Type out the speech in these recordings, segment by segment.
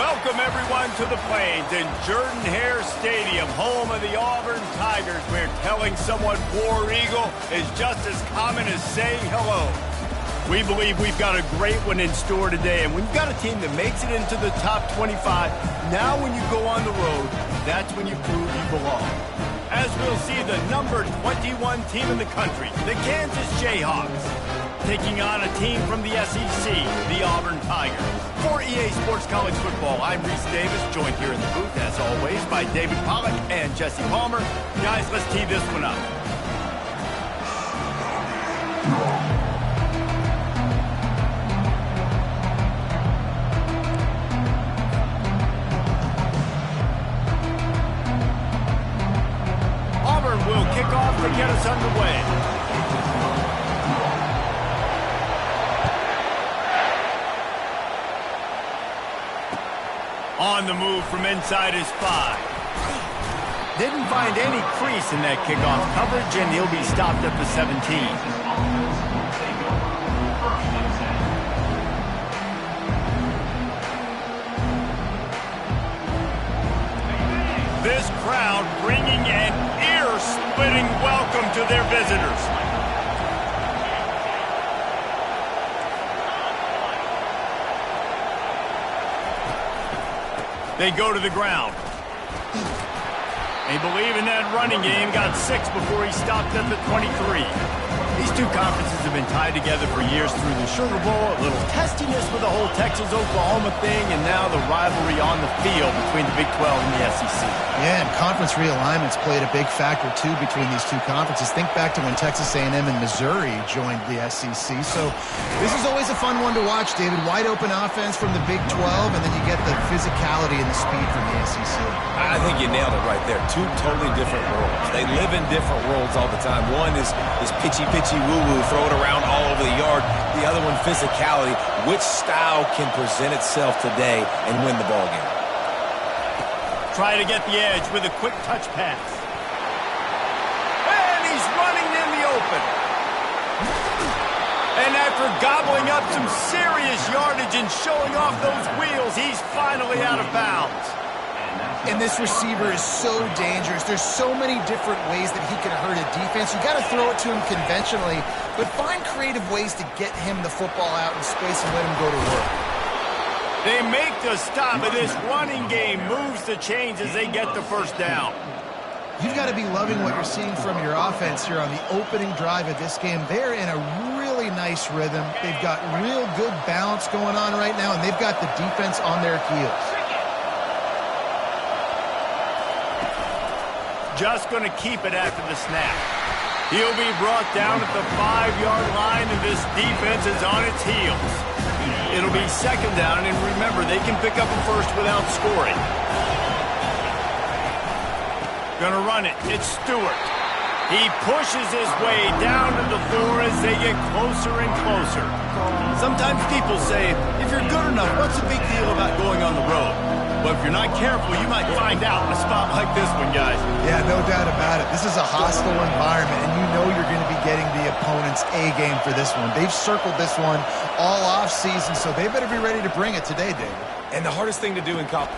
Welcome, everyone, to the Plains in Jordan-Hare Stadium, home of the Auburn Tigers, where telling someone War Eagle is just as common as saying hello. We believe we've got a great one in store today, and when you've got a team that makes it into the top 25, now when you go on the road, that's when you prove you belong. As we'll see the number 21 team in the country, the Kansas Jayhawks, taking on a team from the SEC, the Auburn Tigers. For EA Sports College Football, I'm Reese Davis, joined here in the booth, as always, by David Pollack and Jesse Palmer. Guys, let's tee this one up. Auburn will kick off to get us underway. On the move from inside his 5. Didn't find any crease in that kickoff coverage, and he'll be stopped at the 17. This crowd bringing an ear-splitting welcome to their visitors. They go to the ground. They believe in that running game. Got 6 before he stopped at the 23. These two conferences have been tied together for years through the Sugar Bowl, a little testiness with the whole Texas-Oklahoma thing, and now the rivalry on the field between the Big 12 and the SEC. Yeah, and conference realignments played a big factor, too, between these two conferences. Think back to when Texas A&M and Missouri joined the SEC. So this is always a fun one to watch, David. Wide open offense from the Big 12, and then you get the physicality and the speed from the SEC. I think you nailed it right there. Two totally different worlds. They live in different worlds all the time. One is pitchy woo-woo, throw it around all over the yard. The other one, physicality. Which style can present itself today and win the ball game? Try to get the edge with a quick touch pass. And he's running in the open. And after gobbling up some serious yardage and showing off those wheels, he's finally out of bounds. And this receiver is so dangerous. There's so many different ways that he can hurt a defense. You got to throw it to him conventionally, but find creative ways to get him the football out in space and let him go to work. They make the stop, and this running game moves the chains as they get the first down. You've got to be loving what you're seeing from your offense here on the opening drive of this game. They're in a really nice rhythm. They've got real good balance going on right now, and they've got the defense on their heels. Just going to keep it after the snap. He'll be brought down at the 5-yard line, and this defense is on its heels. It'll be second down, and remember, they can pick up a first without scoring. Gonna run it. It's Stewart. He pushes his way down to the floor as they get closer and closer. Sometimes people say, if you're good enough, what's the big deal about going on the road? But if you're not careful, you might find out in a spot like this one, guys. Yeah, no doubt about it. This is a hostile environment, and you know you're going to be getting the opponent's A-game for this one. They've circled this one all off-season, so they better be ready to bring it today, David. And the hardest thing to do in college.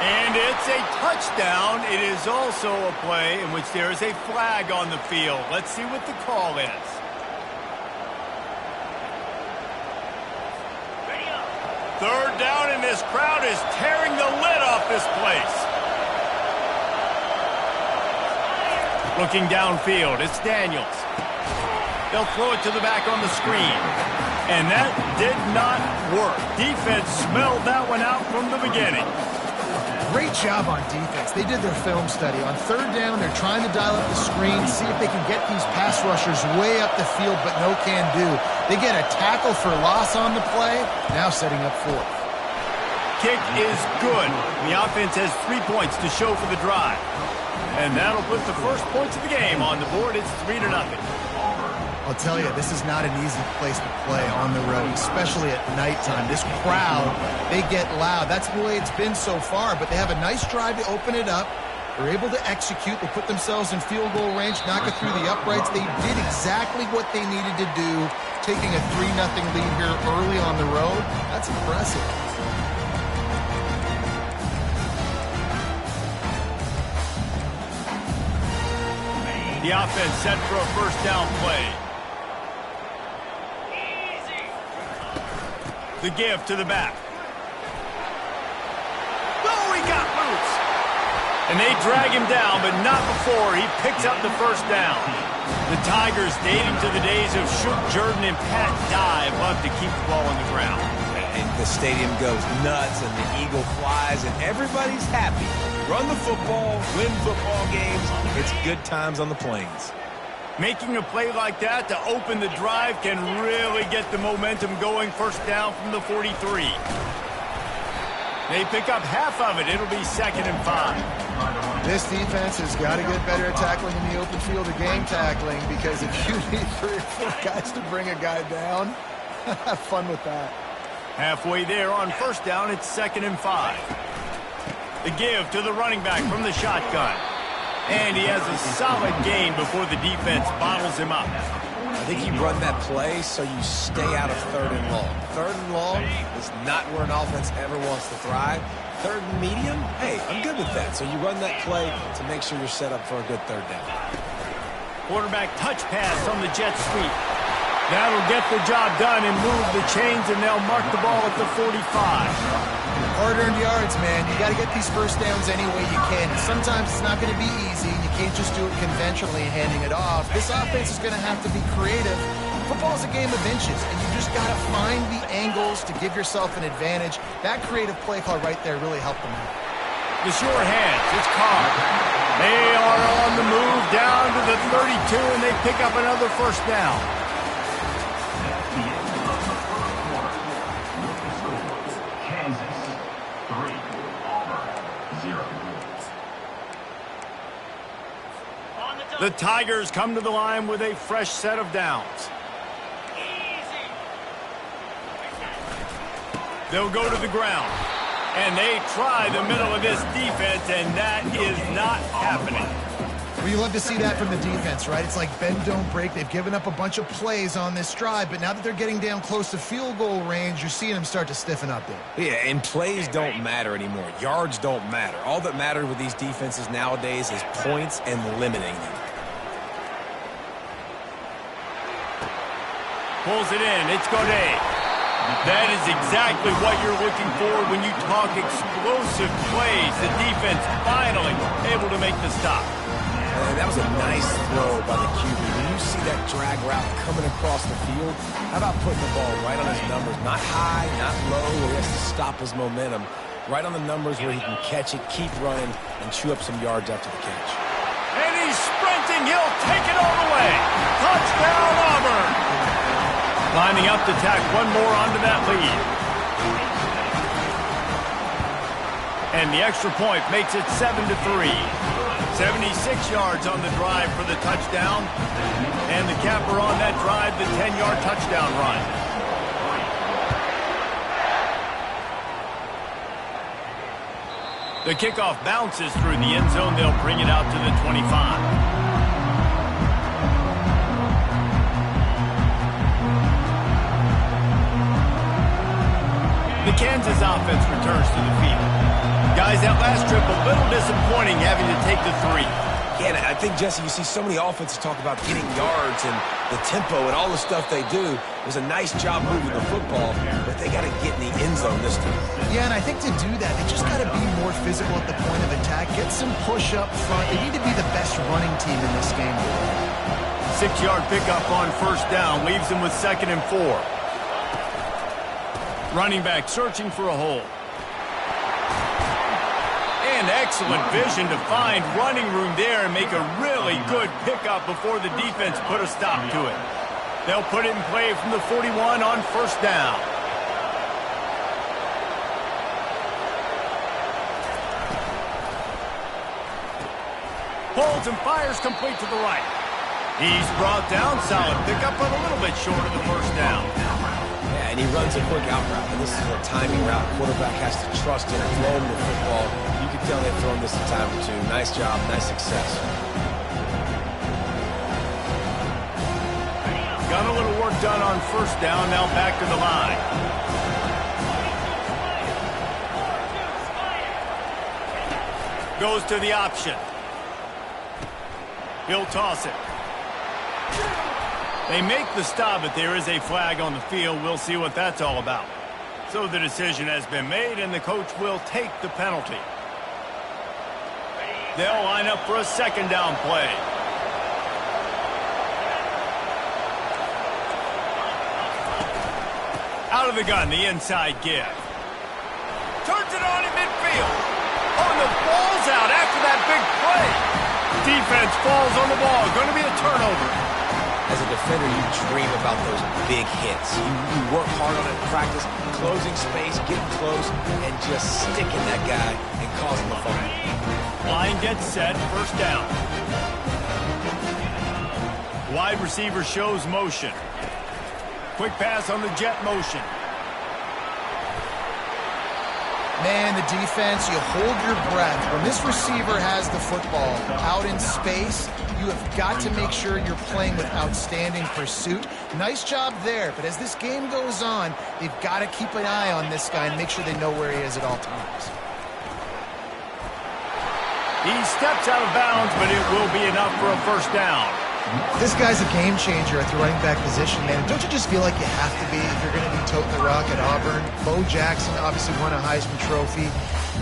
And it's a touchdown. It is also a play in which there is a flag on the field. Let's see what the call is. Third down, and this crowd is tearing the lid off this place. Looking downfield, it's Daniels. They'll throw it to the back on the screen. And that did not work. Defense smelled that one out from the beginning. Great job on defense. They did their film study. On third down, they're trying to dial up the screen, see if they can get these pass rushers way up the field, but no can do. They get a tackle for loss on the play, now setting up fourth. Kick is good. The offense has 3 points to show for the drive. And that'll put the first points of the game on the board. It's 3-0. I'll tell you, this is not an easy place to play on the road, especially at nighttime. This crowd, they get loud. That's the way it's been so far, but they have a nice drive to open it up. They're able to execute. They put themselves in field goal range, knock it through the uprights. They did exactly what they needed to do, taking a 3-0 lead here early on the road. That's impressive. The offense set for a first down play. The give to the back. Oh, he got loose. And they drag him down, but not before he picks up the first down. The Tigers, dating to the days of Shook Jordan and Pat Dye, love to keep the ball on the ground. And the stadium goes nuts, and the eagle flies, and everybody's happy. Run the football, win football games. It's good times on the plains. Making a play like that to open the drive can really get the momentum going. First down from the 43. They pick up half of it. It'll be 2nd and 5. This defense has got to get better at tackling in the open field or game tackling, because if you need 3 or 4 guys to bring a guy down, have fun with that. Halfway there on first down, it's 2nd and 5. The give to the running back from the shotgun. And he has a solid gain before the defense bottles him up. I think you run that play so you stay out of 3rd and long. 3rd and long is not where an offense ever wants to thrive. 3rd and medium, hey, I'm good with that. So you run that play to make sure you're set up for a good 3rd down. Quarterback touch pass on the jet sweep. That'll get the job done and move the chains, and they'll mark the ball at the 45. Hard-earned yards, man. You got to get these first downs any way you can. Sometimes it's not going to be easy. You can't just do it conventionally and handing it off. This offense is going to have to be creative. Football's a game of inches, and you just got to find the angles to give yourself an advantage. That creative play call right there really helped them out. The sure hands, it's Carr. They are on the move down to the 32, and they pick up another first down. The Tigers come to the line with a fresh set of downs. They'll go to the ground. And they try the middle of this defense, and that is not happening. Well, you love to see that from the defense, right? It's like bend, don't break. They've given up a bunch of plays on this drive, but now that they're getting down close to field goal range, you're seeing them start to stiffen up there. Yeah, and plays don't matter anymore. Yards don't matter. All that matters with these defenses nowadays is points and limiting them. Pulls it in. It's Godet. That is exactly what you're looking for when you talk explosive plays. The defense finally able to make the stop. That was a nice throw by the QB. When you see that drag route coming across the field, how about putting the ball right on his numbers? Not high, not low, where he has to stop his momentum. Right on the numbers where he can catch it, keep running, and chew up some yards after the catch. And he's sprinting. He'll take it all the way. Touchdown, Auburn. Lining up to tack one more onto that lead. And the extra point makes it 7-3. 76 yards on the drive for the touchdown. And the capper on that drive, the 10-yard touchdown run. The kickoff bounces through the end zone. They'll bring it out to the 25. The Kansas offense returns to the field. Guys, that last trip a little disappointing, having to take the 3. Yeah, I think, Jesse, you see so many offenses talk about getting yards and the tempo and all the stuff they do. It was a nice job moving the football, but they got to get in the end zone this time. Yeah, and I think to do that, they just got to be more physical at the point of attack. Get some push up front. They need to be the best running team in this game. 6-yard pickup on first down leaves them with 2nd and 4. Running back searching for a hole. And excellent vision to find running room there and make a really good pickup before the defense put a stop to it. They'll put it in play from the 41 on first down. Pulls and fires complete to the right. He's brought down. Solid pickup, but a little bit short of the first down. And he runs a quick out route, and this is a timing route. Quarterback has to trust him and throw him the football. You can tell they've thrown this a time or two. Nice job, nice success. Got a little work done on first down, now back to the line. Goes to the option. He'll toss it. They make the stop, but there is a flag on the field. We'll see what that's all about. So the decision has been made, and the coach will take the penalty. They'll line up for a second down play. Out of the gun, the inside give. Turns it on in midfield. Oh, and the ball's out after that big play. Defense falls on the ball. Going to be a turnover. As a defender, you dream about those big hits. You work hard on it in practice, closing space, getting close, and just sticking that guy and causing the fumble. Line gets set, first down. Wide receiver shows motion. Quick pass on the jet motion. Man, the defense, you hold your breath. When this receiver has the football out in space, you have got to make sure you're playing with outstanding pursuit. Nice job there, but as this game goes on, they've got to keep an eye on this guy and make sure they know where he is at all times. He steps out of bounds, but it will be enough for a first down. This guy's a game changer at the running back position, man. Don't you just feel like you have to be if you're going to be toting the rock at Auburn? Bo Jackson obviously won a Heisman Trophy.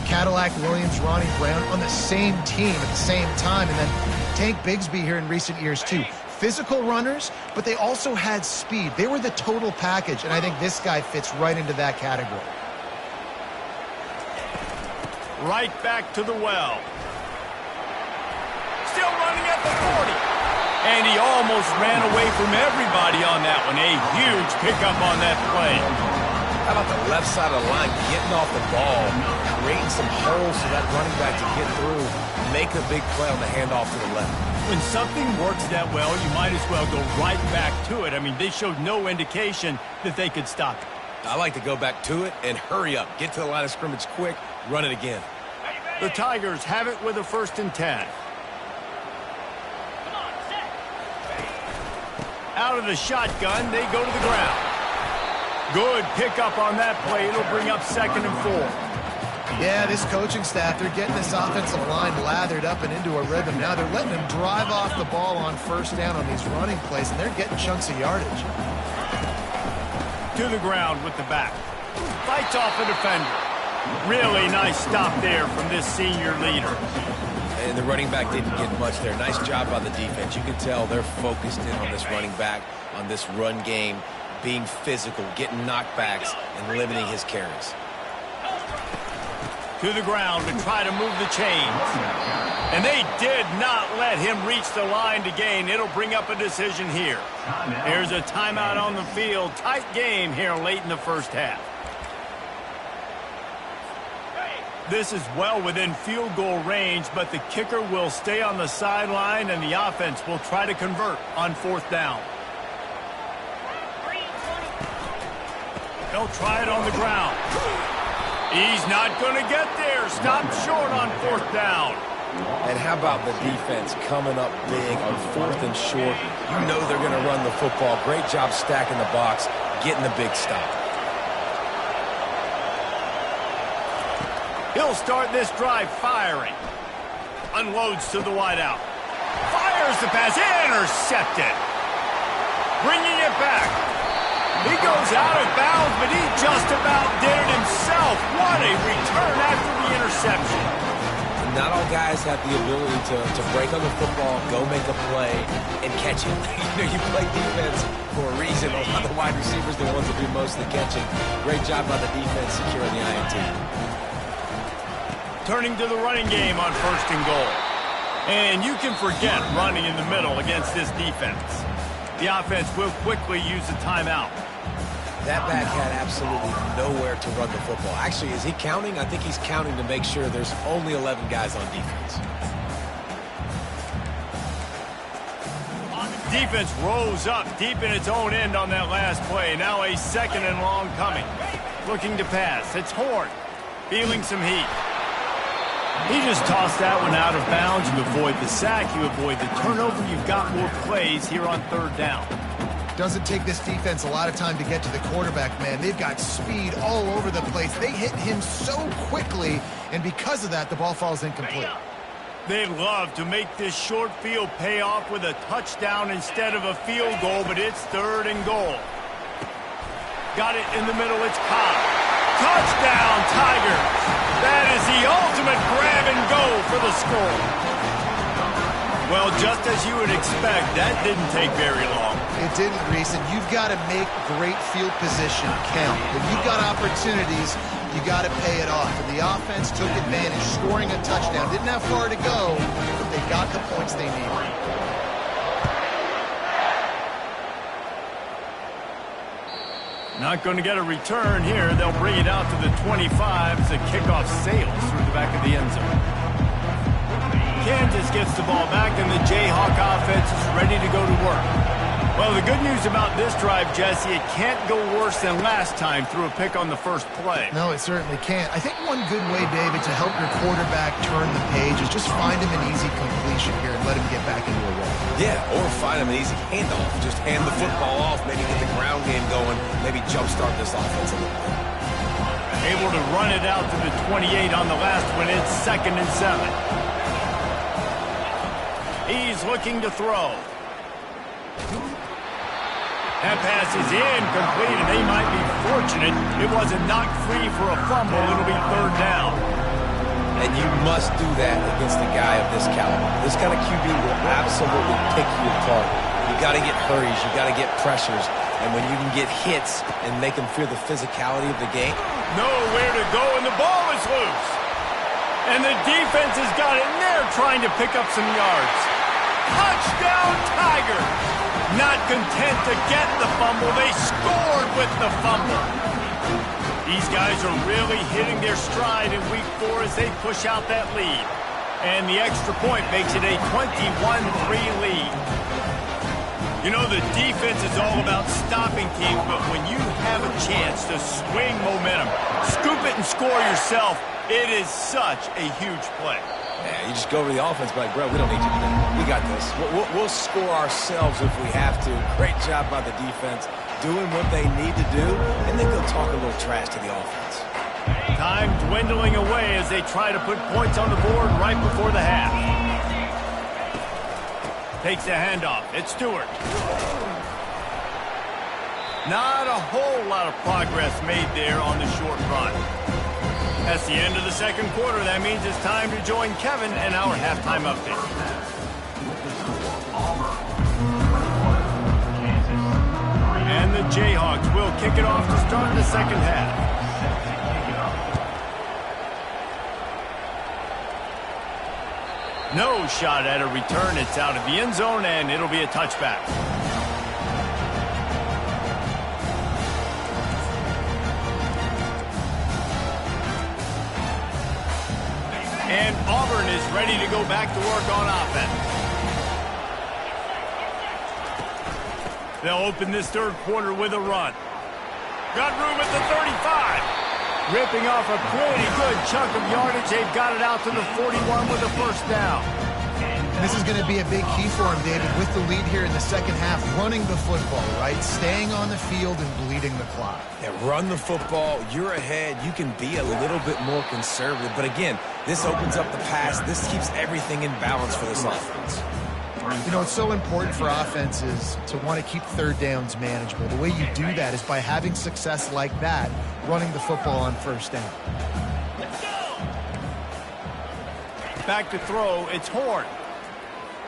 Cadillac Williams, Ronnie Brown on the same team at the same time. And then Tank Bigsby here in recent years, too. Physical runners, but they also had speed. They were the total package, and I think this guy fits right into that category. Right back to the well. Still running at the 40. And he almost ran away from everybody on that one. A huge pickup on that play. How about the left side of the line getting off the ball, creating some holes for that running back to get through, make a big play on the handoff to the left. When something works that well, you might as well go right back to it. I mean, they showed no indication that they could stop it. I like to go back to it and hurry up. Get to the line of scrimmage quick, run it again. The Tigers have it with a 1st and 10. Out of the shotgun, they go to the ground. Good pickup on that play. It'll bring up 2nd and 4. Yeah, this coaching staff, they're getting this offensive line lathered up and into a rhythm. Now they're letting them drive off the ball on 1st down on these running plays, and they're getting chunks of yardage. To the ground with the back. Fights off a defender. Really nice stop there from this senior leader. And the running back didn't get much there. Nice job by the defense. You can tell they're focused in on this running back, on this run game, being physical, getting knockbacks, and limiting his carries. To the ground to try to move the chains. And they did not let him reach the line to gain. It'll bring up a decision here. There's a timeout on the field. Tight game here late in the first half. This is well within field goal range, but the kicker will stay on the sideline, and the offense will try to convert on 4th down. They'll try it on the ground. He's not going to get there. Stopped short on 4th down. And how about the defense coming up big on 4th and short? You know they're going to run the football. Great job stacking the box, getting the big stop. He'll start this drive firing. Unloads to the wideout. Fires the pass. Intercepted. Bringing it back. He goes out of bounds, but he just about did it himself. What a return after the interception. Not all guys have the ability to break on the football, go make a play, and catch it. You play defense for a reason. A lot of the wide receivers are the ones that do most of the catching. Great job by the defense securing the INT. Turning to the running game on 1st and goal. And you can forget running in the middle against this defense. The offense will quickly use a timeout. That back had absolutely nowhere to run the football. Actually, is he counting? I think he's counting to make sure there's only 11 guys on defense. Defense rose up deep in its own end on that last play. Now a 2nd and long coming. Looking to pass. It's Horn. Feeling some heat. He just tossed that one out of bounds. You avoid the sack. You avoid the turnover. You've got more plays here on 3rd down. Doesn't take this defense a lot of time to get to the quarterback, man. They've got speed all over the place. They hit him so quickly, and because of that, the ball falls incomplete. They love to make this short field pay off with a touchdown instead of a field goal, but it's 3rd and goal. Got it in the middle, it's Ncaa. Touchdown, Tigers! That is the ultimate grab and go for the score. Well, just as you would expect, that didn't take very long. It didn't, Reese, and you've got to make great field position count. When you've got opportunities, you got to pay it off. And the offense took advantage, scoring a touchdown. Didn't have far to go, but they got the points they needed. Not going to get a return here. They'll bring it out to the 25 as the kickoff sails through the back of the end zone. Kansas gets the ball back, and the Jayhawk offense is ready to go to work. Well, the good news about this drive, Jesse, it can't go worse than last time through a pick on the first play. No, it certainly can't. I think one good way, David, to help your quarterback turn the page is just find him an easy completion here and let him get back into a role. Yeah, or find him an easy handoff. Just hand the football off, maybe get the ground game going, maybe jumpstart this offense a little bit. Able to run it out to the 28 on the last one. It's 2nd and 7. He's looking to throw. That pass is incomplete, and they might be fortunate it wasn't knocked free for a fumble. It'll be 3rd down. And you must do that against a guy of this caliber. This kind of QB will absolutely pick you apart. You got to get hurries. You got to get pressures. And when you can get hits and make them fear the physicality of the game. Nowhere to go, and the ball is loose. And the defense has got it, and they're trying to pick up some yards. Touchdown, Tigers! Not content to get the fumble, they scored with the fumble. These guys are really hitting their stride in Week 4 as they push out that lead. And the extra point makes it a 21-3 lead. You know, the defense is all about stopping teams, but when you have a chance to swing momentum, scoop it and score yourself, it is such a huge play. Yeah, you just go over the offense, but like, bro, we don't need you today. We got this. We'll score ourselves if we have to. Great job by the defense, doing what they need to do, and then go talk a little trash to the offense. Time dwindling away as they try to put points on the board right before the half. Takes the handoff. It's Stewart. Not a whole lot of progress made there on the short run. That's the end of the 2nd quarter. That means it's time to join Kevin and our halftime update. And the Jayhawks will kick it off to start the 2nd half. No shot at a return. It's out of the end zone, and it'll be a touchback. And Auburn is ready to go back to work on offense. They'll open this 3rd quarter with a run. Got room at the 35. Ripping off a pretty good chunk of yardage. They've got it out to the 41 with a 1st down. This is going to be a big key for him, David, with the lead here in the 2nd half, running the football, right? Staying on the field and bleeding the clock. Yeah, run the football. You're ahead. You can be a little bit more conservative. But again, this opens up the pass. This keeps everything in balance for this offense. You know, it's so important for offenses to want to keep 3rd downs manageable. The way you do that is by having success like that, running the football on 1st down. Back to throw. It's Horn.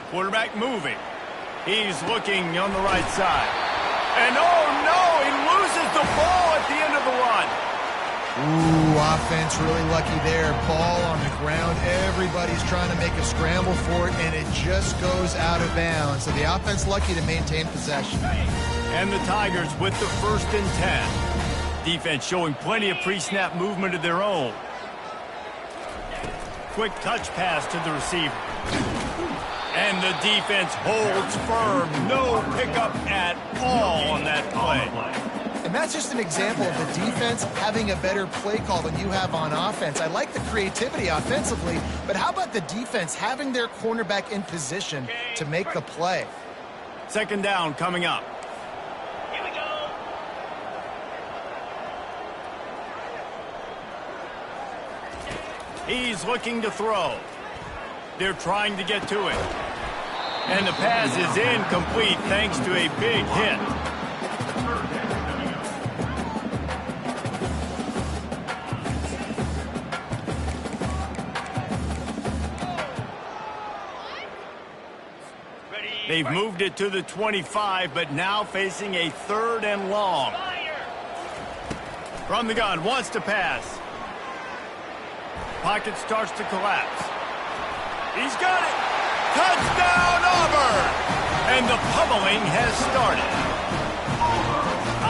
Quarterback moving. He's looking on the right side. And oh no, he loses the ball at the end of the run. Ooh, offense really lucky there. Ball on the ground. Everybody's trying to make a scramble for it, and it just goes out of bounds. So the offense lucky to maintain possession. And the Tigers with the 1st and 10. Defense showing plenty of pre-snap movement of their own. Quick touch pass to the receiver. And the defense holds firm. No pickup at all on that play. And that's just an example of the defense having a better play call than you have on offense. I like the creativity offensively, but how about the defense having their cornerback in position to make the play? 2nd down coming up. Here we go. He's looking to throw. They're trying to get to it. And the pass is incomplete thanks to a big hit. They've moved it to the 25, but now facing a 3rd and long. From the gun, wants to pass. Pocket starts to collapse. He's got it! Touchdown, Auburn! And the pummeling has started.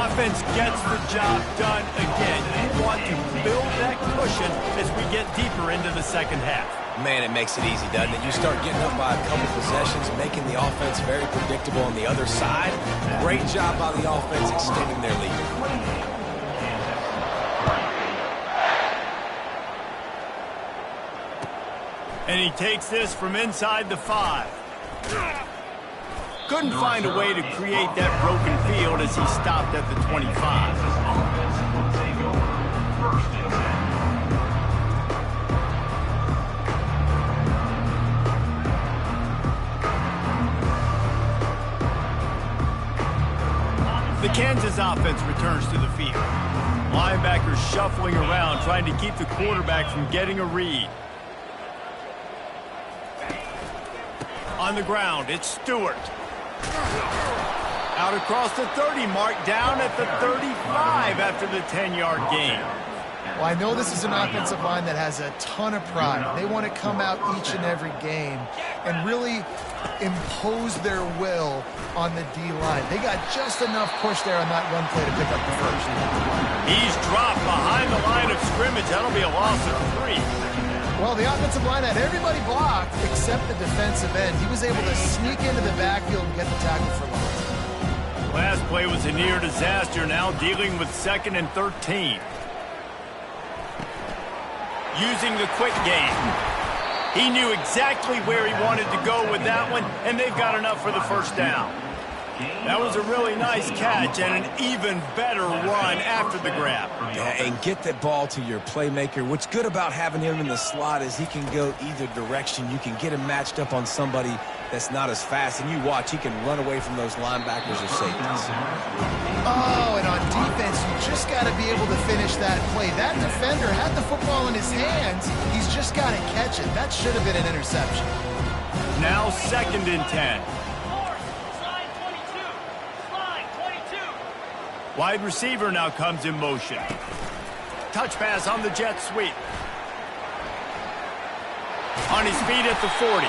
Offense gets the job done again. They want to build that cushion as we get deeper into the second half. Man, it makes it easy, doesn't it? You start getting up by a couple possessions, making the offense very predictable on the other side. Great job by the offense extending their lead. And he takes this from inside the 5. Couldn't find a way to create that broken field as he stopped at the 25. The Kansas offense returns to the field. Linebackers shuffling around, trying to keep the quarterback from getting a read. On the ground, it's Stewart. Out across the 30 mark, down at the 35 after the 10-yard gain. Well, I know this is an offensive line that has a ton of pride. They want to come out each and every game and really impose their will on the D-line. They got just enough push there on that one play to pick up the first. He's dropped behind the line of scrimmage. That'll be a loss of 3. Well, the offensive line had everybody blocked except the defensive end. He was able to sneak into the backfield and get the tackle for loss. Last play was a near disaster, now dealing with 2nd and 13. Using the quick game. He knew exactly where he wanted to go with that one, and they've got enough for the first down. That was a really nice catch and an even better run after the grab. Yeah, and get that ball to your playmaker. What's good about having him in the slot is he can go either direction. You can get him matched up on somebody that's not as fast, and you watch, he can run away from those linebackers or safeties. Oh, and on defense, you just got to be able to finish that play. That defender had the football in his hands. He's just got to catch it. That should have been an interception. Now 2nd and 10. Wide receiver now comes in motion. Touch pass on the jet sweep. On his feet at the 40.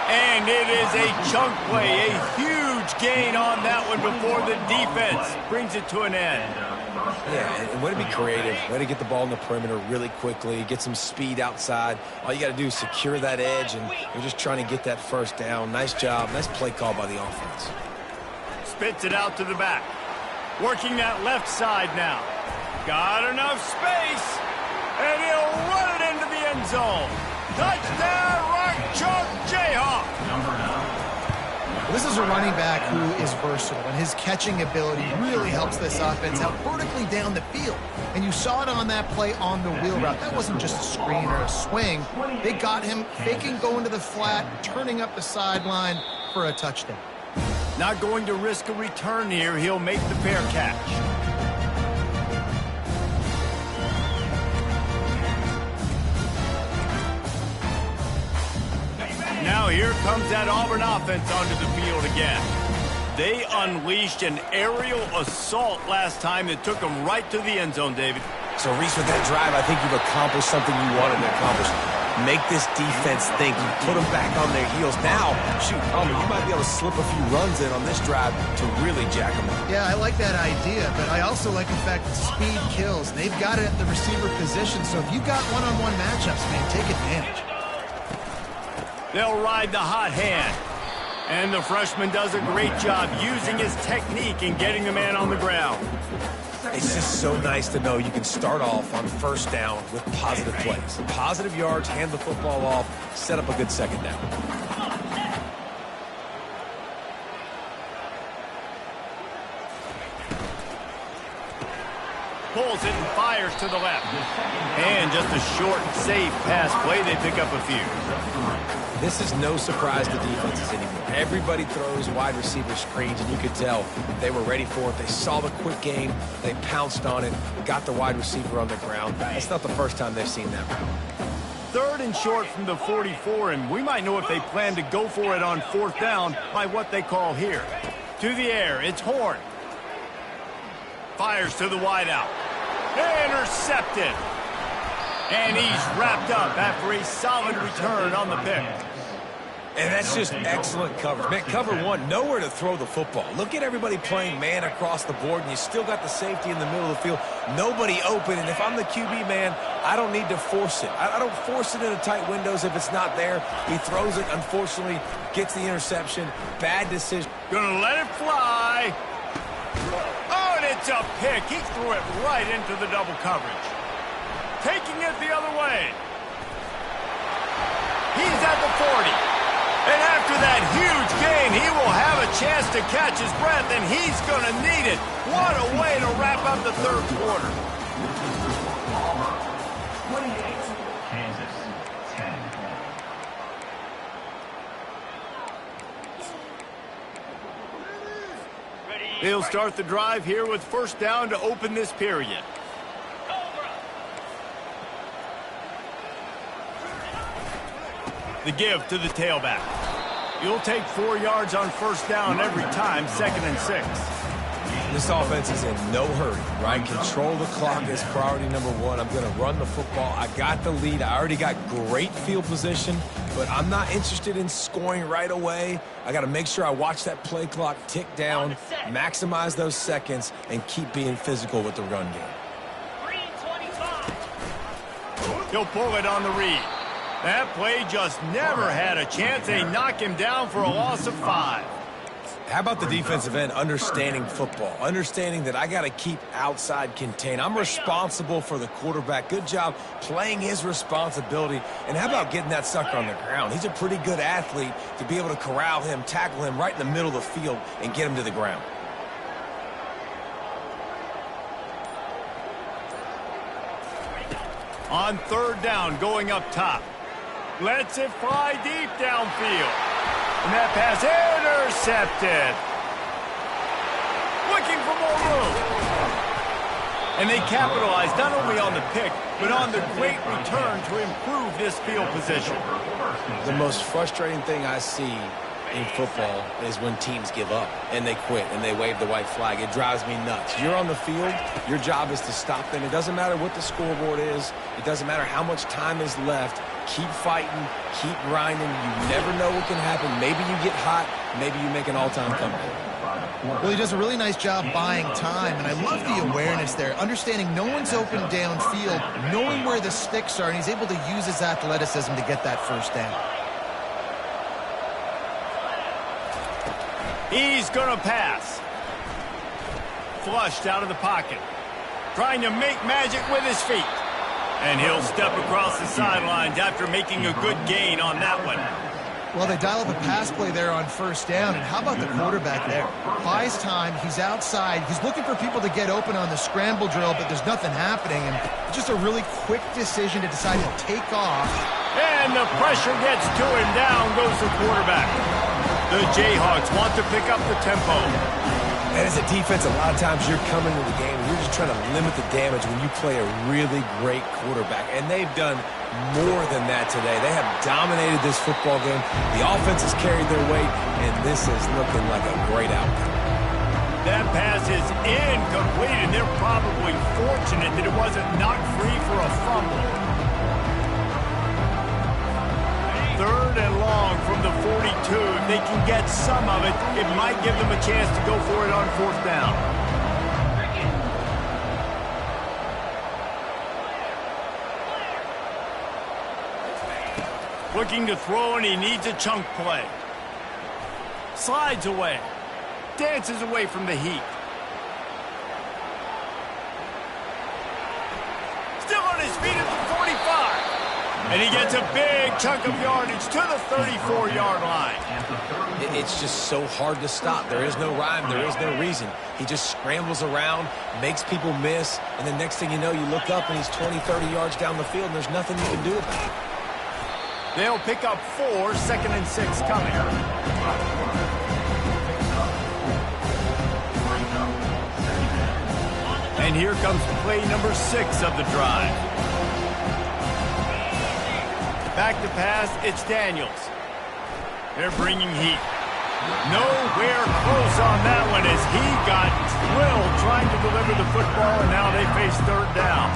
And it is a chunk play, a huge gain on that one before the defense brings it to an end. Yeah, and way to be creative, way to get the ball in the perimeter really quickly, get some speed outside. All you got to do is secure that edge, and you're just trying to get that first down. Nice job, nice play call by the offense. Spits it out to the back. Working that left side now. Got enough space, and he'll run it into the end zone. Touchdown, Rock Chalk Jayhawk. This is a running back who is versatile, and his catching ability really helps this offense out vertically down the field. And you saw it on that play on the wheel route. That wasn't just a screen or a swing. They got him faking going to the flat, turning up the sideline for a touchdown. Not going to risk a return here. He'll make the fair catch. Now here comes that Auburn offense onto the field again. They unleashed an aerial assault last time that took them right to the end zone, David. So, Reese, with that drive, I think you've accomplished something you wanted to accomplish. Make this defense think. You put them back on their heels. Now, shoot, Palmer, you might be able to slip a few runs in on this drive to really jack them up. Yeah, I like that idea, but I also like the fact that speed kills. They've got it at the receiver position, so if you got one-on-one matchups, man, take advantage. They'll ride the hot hand. And the freshman does a great job using his technique and getting the man on the ground. It's just so nice to know you can start off on first down with positive plays. Positive yards, hand the football off, set up a good second down. pulls it and fires to the left. And just a short, safe pass play. They pick up a few. This is no surprise to defenses anymore. Everybody throws wide receiver screens, and you could tell they were ready for it. They saw the quick game. They pounced on it, got the wide receiver on the ground. That's not the first time they've seen that route. 3rd and short from the 44, and we might know if they plan to go for it on 4th down by what they call here. To the air, it's Horn. Fires to the wideout. Intercepted. And he's wrapped up after a solid return on the pick. And that's just excellent coverage. Man, cover one, nowhere to throw the football. Look at everybody playing man across the board, and you still got the safety in the middle of the field. Nobody open, and if I'm the QB, man, I don't need to force it. I don't force it into tight windows if it's not there. He throws it, unfortunately, gets the interception. Bad decision. Gonna let it fly. Oh, and it's a pick. He threw it right into the double coverage. Taking it the other way. He's at the 40. And after that huge gain, he will have a chance to catch his breath, and he's going to need it. What a way to wrap up the 3rd quarter. They'll start the drive here with 1st down to open this period. The give to the tailback. You'll take 4 yards on 1st down every time, 2nd and 6. This offense is in no hurry, right? Control the clock is priority number 1. I'm going to run the football. I got the lead. I already got great field position, but I'm not interested in scoring right away. I got to make sure I watch that play clock tick down, maximize those seconds, and keep being physical with the run game. He'll pull it on the read. That play just never had a chance. They knock him down for a loss of 5. How about the defensive end understanding football, understanding that I got to keep outside contain. I'm responsible for the quarterback. Good job playing his responsibility. And how about getting that sucker on the ground? He's a pretty good athlete to be able to corral him, tackle him right in the middle of the field, and get him to the ground. On 3rd down, going up top. Lets it fly deep downfield. And that pass intercepted. Looking for more room. And they capitalized not only on the pick, but on the great return to improve this field position. The most frustrating thing I see in football is when teams give up and they quit and they wave the white flag. It drives me nuts. You're on the field. Your job is to stop them. It doesn't matter what the scoreboard is. It doesn't matter how much time is left. Keep fighting. Keep grinding. You never know what can happen. Maybe you get hot. Maybe you make an all-time comeback. Well, he does a really nice job buying time, and I love the awareness there, understanding no one's open downfield, knowing where the sticks are, and he's able to use his athleticism to get that 1st down. He's going to pass. Flushed out of the pocket. Trying to make magic with his feet. And he'll step across the sidelines after making a good gain on that one. Well, they dial up a pass play there on 1st down, and how about the quarterback there? Buys time, he's outside, he's looking for people to get open on the scramble drill, but there's nothing happening, and just a really quick decision to decide to take off. And the pressure gets to him. Down goes the quarterback. The Jayhawks want to pick up the tempo. And as a defense, a lot of times you're coming to the game and you're just trying to limit the damage when you play a really great quarterback. And they've done more than that today. They have dominated this football game. The offense has carried their weight, and this is looking like a great outcome. That pass is incomplete, and they're probably fortunate that it wasn't knocked free for a fumble. 3rd and long from the 42. If they can get some of it, it might give them a chance to go for it on 4th down. Looking to throw, and he needs a chunk play. Slides away. Dances away from the heat. Still on his feet at the 45. And he gets a big chunk of yardage to the 34-yard line. It's just so hard to stop. There is no rhyme. There is no reason. He just scrambles around, makes people miss, and the next thing you know, you look up and he's 20, 30 yards down the field, and there's nothing you can do about it. They'll pick up 4, 2nd and 6 coming. And here comes play number 6 of the drive. Back to pass, it's Daniels. They're bringing heat. Nowhere close on that one as he got drilled trying to deliver the football, and now they face 3rd down.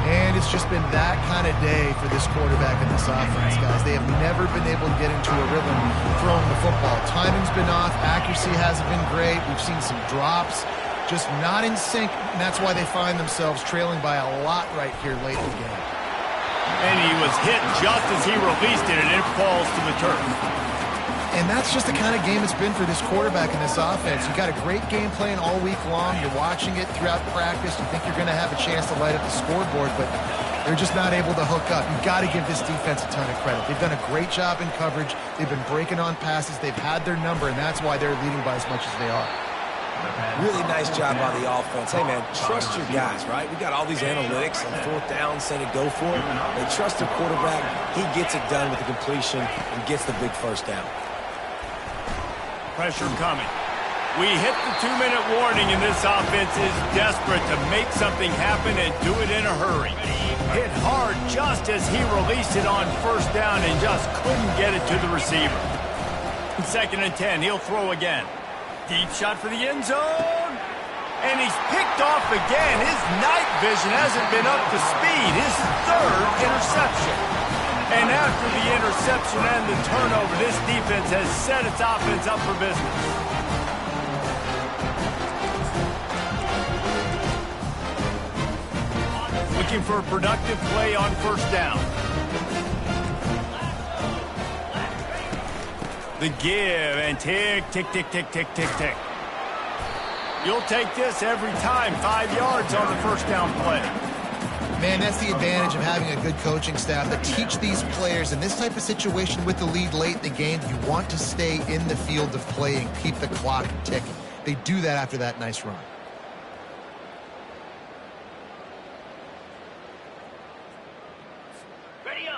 And it's just been that kind of day for this quarterback and this offense, guys. They have never been able to get into a rhythm throwing the football. Timing's been off. Accuracy hasn't been great. We've seen some drops. Just not in sync, and that's why they find themselves trailing by a lot right here late in the game. And he was hit just as he released it, and it falls to the turf. And that's just the kind of game it's been for this quarterback and this offense. You got a great game plan all week long. You're watching it throughout practice. You think you're going to have a chance to light up the scoreboard, but they're just not able to hook up. You've got to give this defense a ton of credit. They've done a great job in coverage. They've been breaking on passes. They've had their number, and that's why they're leading by as much as they are. Really nice job by the offense. Hey, man, trust your guys, right? We got all these analytics on 4th down saying to go for it. They trust their quarterback. He gets it done with the completion and gets the big 1st down. Pressure coming. We hit the 2-minute warning, and this offense is desperate to make something happen and do it in a hurry. Hit hard just as he released it on 1st down and just couldn't get it to the receiver. 2nd and 10, he'll throw again. Deep shot for the end zone. And he's picked off again. His night vision hasn't been up to speed. His 3rd interception. And after the interception and the turnover, this defense has set its offense up for business. Looking for a productive play on 1st down. The give, and tick, tick, tick, tick, tick, tick, tick. You'll take this every time. 5 yards on the 1st down play. Man, that's the advantage of having a good coaching staff that teach these players in this type of situation with the lead late in the game. You want to stay in the field of play and keep the clock ticking. They do that after that nice run.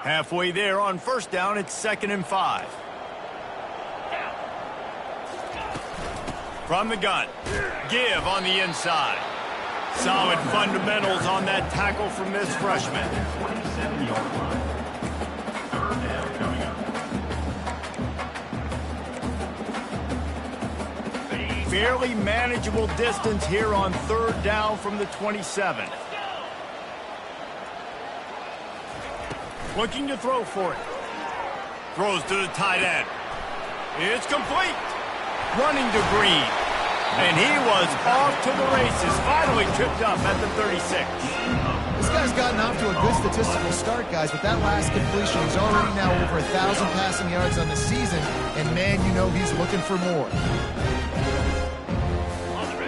Halfway there on 1st down, it's 2nd and 5. From the gun, give on the inside. Solid fundamentals on that tackle from this freshman. Fairly manageable distance here on 3rd down from the 27. Looking to throw for it. Throws to the tight end. It's complete. Running to Green. And he was off to the races. Finally tripped up at the 36. This guy's gotten off to a good statistical start, guys. With that last completion, he's already now over 1,000 passing yards on the season. And, man, you know he's looking for more.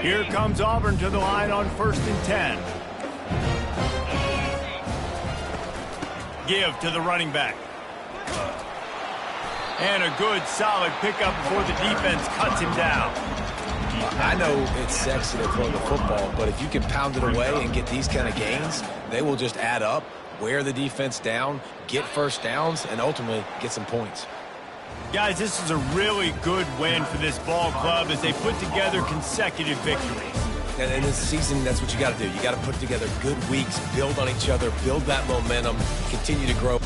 Here comes Auburn to the line on 1st and 10. Give to the running back. And a good, solid pickup before the defense cuts him down. I know it's sexy to throw the football, but if you can pound it away and get these kind of gains, they will just add up, wear the defense down, get 1st downs, and ultimately get some points. Guys, this is a really good win for this ball club as they put together consecutive victories. And in this season, that's what you got to do. You got to put together good weeks, build on each other, build that momentum, continue to grow.